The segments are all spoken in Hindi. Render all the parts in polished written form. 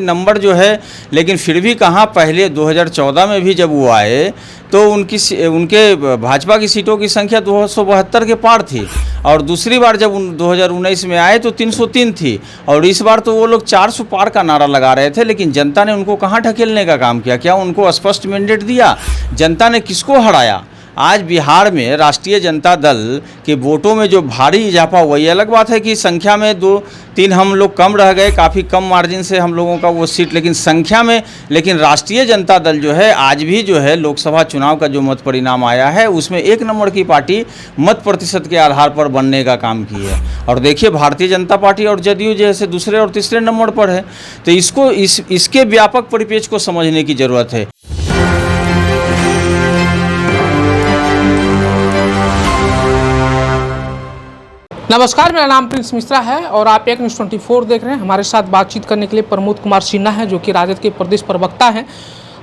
नंबर जो है, लेकिन फिर भी कहाँ, पहले 2014 में भी जब वो आए तो उनके भाजपा की सीटों की संख्या 272 के पार थी, और दूसरी बार जब 2019 में आए तो 303 थी, और इस बार तो वो लोग 400 पार का नारा लगा रहे थे। लेकिन जनता ने उनको कहाँ ढकेलने का काम किया? क्या उनको स्पष्ट मैंडेट दिया? जनता ने किसको हराया? आज बिहार में राष्ट्रीय जनता दल के वोटों में जो भारी इजाफा हुआ, ये अलग बात है कि संख्या में 2-3 हम लोग कम रह गए, काफ़ी कम मार्जिन से हम लोगों का वो सीट, लेकिन संख्या में, लेकिन राष्ट्रीय जनता दल जो है आज भी जो है लोकसभा चुनाव का जो मत परिणाम आया है उसमें 1 नंबर की पार्टी मत प्रतिशत के आधार पर बनने का काम की है। और देखिए भारतीय जनता पार्टी और जदयू जैसे दूसरे और तीसरे नंबर पर है, तो इसके व्यापक परिप्रेक्ष्य को समझने की ज़रूरत है। नमस्कार, मेरा नाम प्रिंस मिश्रा है और आप एक न्यूज़ 24 देख रहे हैं। हमारे साथ बातचीत करने के लिए प्रमोद कुमार सिन्हा हैं, जो कि राजद के प्रदेश प्रवक्ता हैं।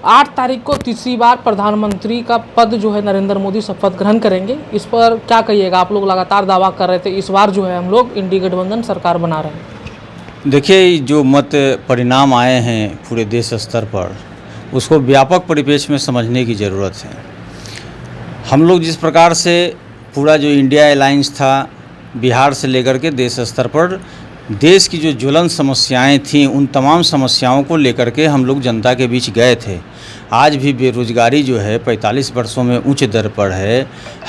8 तारीख को तीसरी बार प्रधानमंत्री का पद जो है नरेंद्र मोदी शपथ ग्रहण करेंगे। इस पर क्या कहिएगा? आप लोग लगातार दावा कर रहे थे, इस बार जो है हम लोग इंडी गठबंधन सरकार बना रहे हैं। देखिए, जो मत परिणाम आए हैं पूरे देश स्तर पर, उसको व्यापक परिप्रेक्ष्य में समझने की ज़रूरत है। हम लोग जिस प्रकार से पूरा जो इंडिया अलायंस था, बिहार से लेकर के देश स्तर पर देश की जो ज्वलन समस्याएं थीं, उन तमाम समस्याओं को लेकर के हम लोग जनता के बीच गए थे। आज भी बेरोजगारी जो है 45 वर्षों में उच्च दर पर है,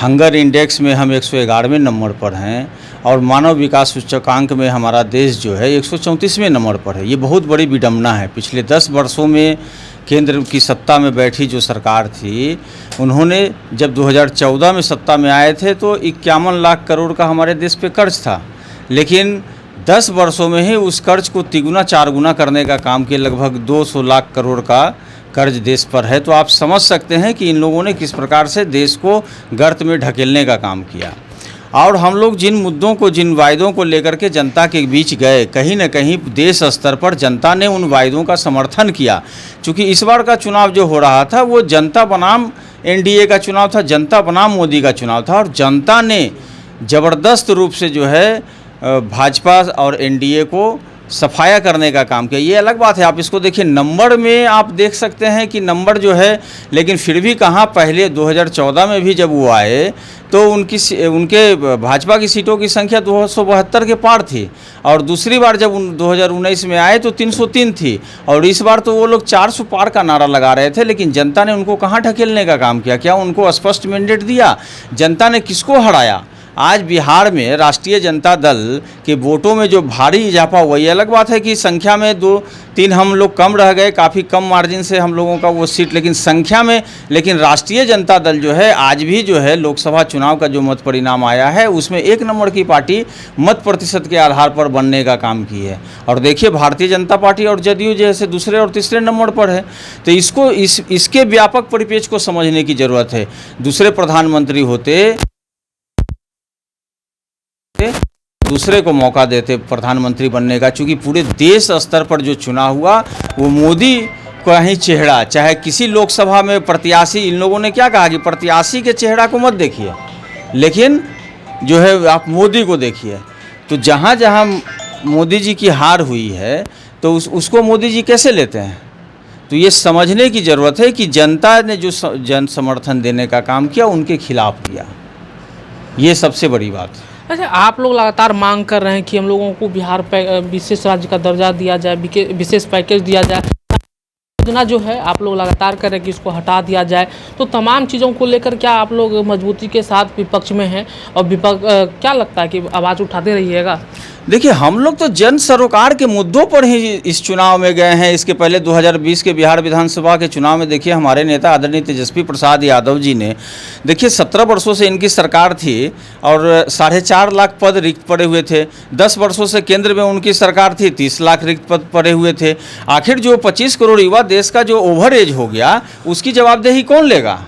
हंगर इंडेक्स में हम 111वें नंबर पर हैं, और मानव विकास सूचकांक में हमारा देश जो है 134वें नंबर पर है। ये बहुत बड़ी विडंबना है। पिछले 10 वर्षों में केंद्र की सत्ता में बैठी जो सरकार थी, उन्होंने जब 2014 में सत्ता में आए थे तो 51 लाख करोड़ का हमारे देश पे कर्ज था, लेकिन 10 वर्षों में ही उस कर्ज को तिगुना 4 गुना करने का काम किया। लगभग 200 लाख करोड़ का कर्ज देश पर है। तो आप समझ सकते हैं कि इन लोगों ने किस प्रकार से देश को गर्त में ढकेलने का काम किया। और हम लोग जिन मुद्दों को, जिन वायदों को लेकर के जनता के बीच गए, कहीं न कहीं देश स्तर पर जनता ने उन वायदों का समर्थन किया। चूँकि इस बार का चुनाव जो हो रहा था वो जनता बनाम एनडीए का चुनाव था, जनता बनाम मोदी का चुनाव था, और जनता ने ज़बरदस्त रूप से जो है भाजपा और एनडीए को सफाया करने का काम किया। ये अलग बात है, आप इसको देखिए, नंबर में आप देख सकते हैं कि नंबर जो है, लेकिन फिर भी कहाँ, पहले 2014 में भी जब वो आए तो उनके भाजपा की सीटों की संख्या 272 के पार थी, और दूसरी बार जब 2019 में आए तो 303 थी, और इस बार तो वो लोग 400 पार का नारा लगा रहे थे। लेकिन जनता ने उनको कहाँ ढकेलने का काम किया? क्या उनको स्पष्ट मैंडेट दिया? जनता ने किसको हराया? आज बिहार में राष्ट्रीय जनता दल के वोटों में जो भारी इजाफा हुआ, ये अलग बात है कि संख्या में 2-3 हम लोग कम रह गए, काफ़ी कम मार्जिन से हम लोगों का वो सीट, लेकिन संख्या में, लेकिन राष्ट्रीय जनता दल जो है आज भी जो है लोकसभा चुनाव का जो मत परिणाम आया है उसमें 1 नंबर की पार्टी मत प्रतिशत के आधार पर बनने का काम की है। और देखिए भारतीय जनता पार्टी और जदयू जैसे दूसरे और तीसरे नंबर पर है, तो इसके व्यापक परिप्रेक्ष्य को समझने की ज़रूरत है। दूसरे प्रधानमंत्री होते, दूसरे को मौका देते प्रधानमंत्री बनने का। चूँकि पूरे देश स्तर पर जो चुनाव हुआ वो मोदी का ही चेहरा, चाहे किसी लोकसभा में प्रत्याशी, इन लोगों ने क्या कहा कि प्रत्याशी के चेहरा को मत देखिए, लेकिन जो है आप मोदी को देखिए। तो जहाँ जहाँ मोदी जी की हार हुई है तो उसको मोदी जी कैसे लेते हैं? तो ये समझने की ज़रूरत है कि जनता ने जो जन समर्थन देने का काम किया उनके खिलाफ किया, ये सबसे बड़ी बात है। अच्छा, आप लोग लगातार मांग कर रहे हैं कि हम लोगों को बिहार विशेष राज्य का दर्जा दिया जाए, विशेष पैकेज दिया जाए। योजना जो है आप लोग लगातार कर रहे हैं कि इसको हटा दिया जाए। तो तमाम चीज़ों को लेकर क्या आप लोग मजबूती के साथ विपक्ष में हैं, और क्या लगता है कि आवाज़ उठाते रहिएगा? देखिए, हम लोग तो जन सरोकार के मुद्दों पर ही इस चुनाव में गए हैं। इसके पहले 2020 के बिहार विधानसभा के चुनाव में देखिए हमारे नेता आदरणीय तेजस्वी प्रसाद यादव जी ने, देखिए 17 वर्षों से इनकी सरकार थी और 4.5 लाख पद रिक्त पड़े हुए थे। 10 वर्षों से केंद्र में उनकी सरकार थी, 30 लाख रिक्त पद पड़े हुए थे। आखिर जो 25 करोड़ युवा देश का जो ओवर एज हो गया, उसकी जवाबदेही कौन लेगा?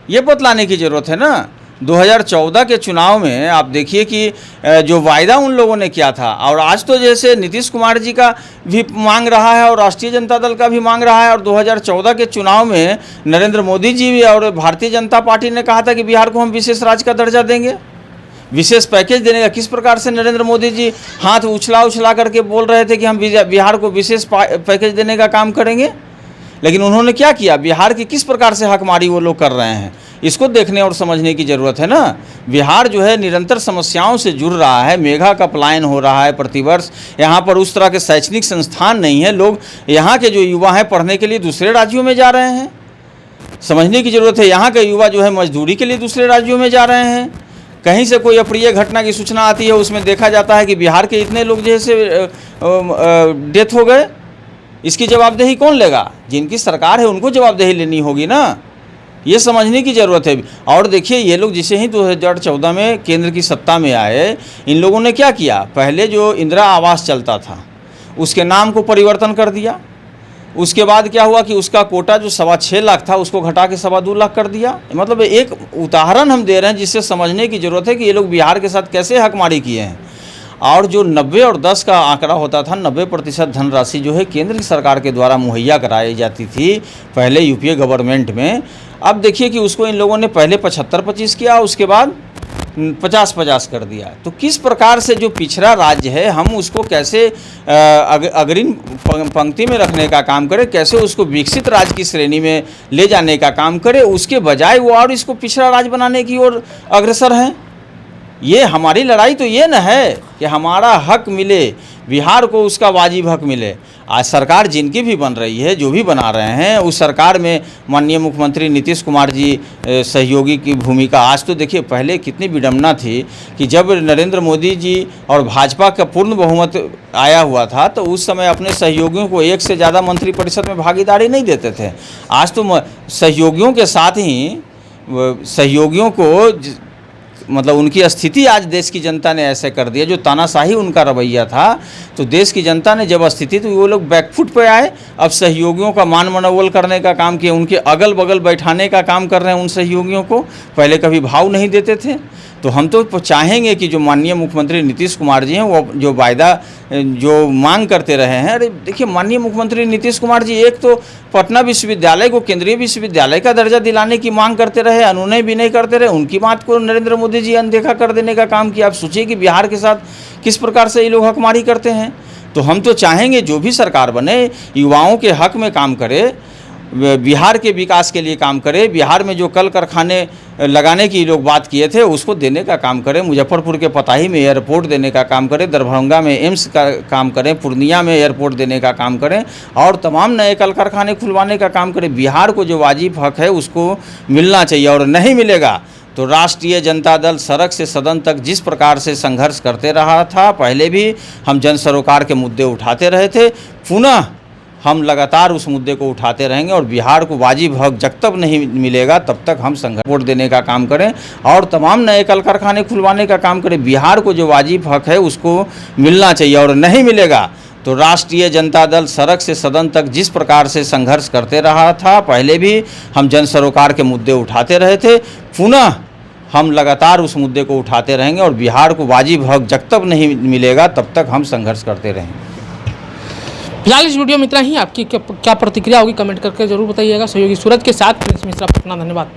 ये बतलाने की ज़रूरत है ना। 2014 के चुनाव में आप देखिए कि जो वायदा उन लोगों ने किया था, और आज तो जैसे नीतीश कुमार जी का भी मांग रहा है और राष्ट्रीय जनता दल का भी मांग रहा है, और 2014 के चुनाव में नरेंद्र मोदी जी भी और भारतीय जनता पार्टी ने कहा था कि बिहार को हम विशेष राज्य का दर्जा देंगे। विशेष पैकेज देने का। किस प्रकार से नरेंद्र मोदी जी हाथ उछला करके बोल रहे थे कि हम बिहार को विशेष पैकेज देने का काम करेंगे, लेकिन उन्होंने क्या किया? बिहार की किस प्रकार से हकमारी वो लोग कर रहे हैं, इसको देखने और समझने की ज़रूरत है ना। बिहार जो है निरंतर समस्याओं से जुड़ रहा है, मेगा का पलायन हो रहा है प्रतिवर्ष। यहाँ पर उस तरह के शैक्षणिक संस्थान नहीं है, लोग यहाँ के जो युवा हैं पढ़ने के लिए दूसरे राज्यों में जा रहे हैं। समझने की ज़रूरत है, यहाँ के युवा जो है मजदूरी के लिए दूसरे राज्यों में जा रहे हैं। कहीं से कोई अप्रिय घटना की सूचना आती है, उसमें देखा जाता है कि बिहार के इतने लोग जैसे डेथ हो गए। इसकी जवाबदेही कौन लेगा? जिनकी सरकार है उनको जवाबदेही लेनी होगी ना, ये समझने की ज़रूरत है। और देखिए, ये लोग जिसे ही 2014 में केंद्र की सत्ता में आए, इन लोगों ने क्या किया? पहले जो इंदिरा आवास चलता था उसके नाम को परिवर्तन कर दिया। उसके बाद क्या हुआ कि उसका कोटा जो 6.25 लाख था उसको घटा के 2.25 लाख कर दिया। मतलब एक उदाहरण हम दे रहे हैं जिससे समझने की ज़रूरत है कि ये लोग बिहार के साथ कैसे हकमारी किए हैं। और जो 90 और 10 का आंकड़ा होता था, 90% धनराशि जो है केंद्र की सरकार के द्वारा मुहैया कराई जाती थी पहले यूपीए गवर्नमेंट में। अब देखिए कि उसको इन लोगों ने पहले 75-25 किया, उसके बाद 50-50 कर दिया। तो किस प्रकार से जो पिछड़ा राज्य है हम उसको कैसे अग्रिम पंक्ति में रखने का काम करें, कैसे उसको विकसित राज्य की श्रेणी में ले जाने का काम करें, उसके बजाय वो और इसको पिछड़ा राज्य बनाने की ओर अग्रसर हैं। ये हमारी लड़ाई तो ये न है कि हमारा हक मिले, बिहार को उसका वाजिब हक मिले। आज सरकार जिनकी भी बन रही है, जो भी बना रहे हैं, उस सरकार में माननीय मुख्यमंत्री नीतीश कुमार जी सहयोगी की भूमिका। आज तो देखिए, पहले कितनी विडंबना थी कि जब नरेंद्र मोदी जी और भाजपा का पूर्ण बहुमत आया हुआ था तो उस समय अपने सहयोगियों को एक से ज़्यादा मंत्रिपरिषद में भागीदारी नहीं देते थे। आज तो सहयोगियों के साथ ही सहयोगियों को मतलब उनकी स्थिति आज देश की जनता ने ऐसे कर दिया। जो तानाशाही उनका रवैया था, तो देश की जनता ने जब स्थिति तो वो लोग बैकफुट पे आए। अब सहयोगियों का मान मनोबल करने का काम किया, उनके अगल बगल बैठाने का काम कर रहे हैं उन सहयोगियों को। पहले कभी भाव नहीं देते थे। तो हम तो चाहेंगे कि जो माननीय मुख्यमंत्री नीतीश कुमार जी हैं वो जो वायदा जो मांग करते रहे हैं। अरे देखिए, माननीय मुख्यमंत्री नीतीश कुमार जी एक तो पटना विश्वविद्यालय को केंद्रीय विश्वविद्यालय का दर्जा दिलाने की मांग करते रहे, अनुनय भी नहीं करते रहे। उनकी बात को नरेंद्र मोदी जी अनदेखा कर देने का काम किया। आप सोचिए कि बिहार के साथ किस प्रकार से ये लोग हकमारी करते हैं। तो हम तो चाहेंगे जो भी सरकार बने युवाओं के हक में काम करे, बिहार के विकास के लिए काम करे। बिहार में जो कल कारखाने लगाने की लोग बात किए थे उसको देने का काम करें। मुजफ्फरपुर के पताही में एयरपोर्ट देने का काम करें, दरभंगा में एम्स का काम करें, पूर्णिया में एयरपोर्ट देने का काम करें और तमाम नए कल कारखाने खुलवाने का काम करें। बिहार को जो वाजिब हक है उसको मिलना चाहिए, और नहीं मिलेगा तो राष्ट्रीय जनता दल सड़क से सदन तक जिस प्रकार से संघर्ष करते रहा था, पहले भी हम जन सरोकार के मुद्दे उठाते रहे थे, पुनः हम लगातार उस मुद्दे को उठाते रहेंगे। और बिहार को वाजिब हक जब तक नहीं मिलेगा तब तक हम संघर्ष वोट देने का काम करें और तमाम नए कल कारखाने खुलवाने का काम करें। बिहार को जो वाजिब हक है उसको मिलना चाहिए, और नहीं मिलेगा तो राष्ट्रीय जनता दल सड़क से सदन तक जिस प्रकार से संघर्ष करते रहा था, पहले भी हम जन सरोकार के मुद्दे उठाते रहे थे, पुनः हम लगातार उस मुद्दे को उठाते रहेंगे। और बिहार को वाजिब हक जब तक नहीं मिलेगा तब तक हम संघर्ष करते रहेंगे। फिलहाल इस वीडियो में इतना ही। आपकी क्या प्रतिक्रिया होगी कमेंट करके जरूर बताइएगा। सहयोगी सूरज के साथ प्रिंस मिश्रा, पटना। धन्यवाद।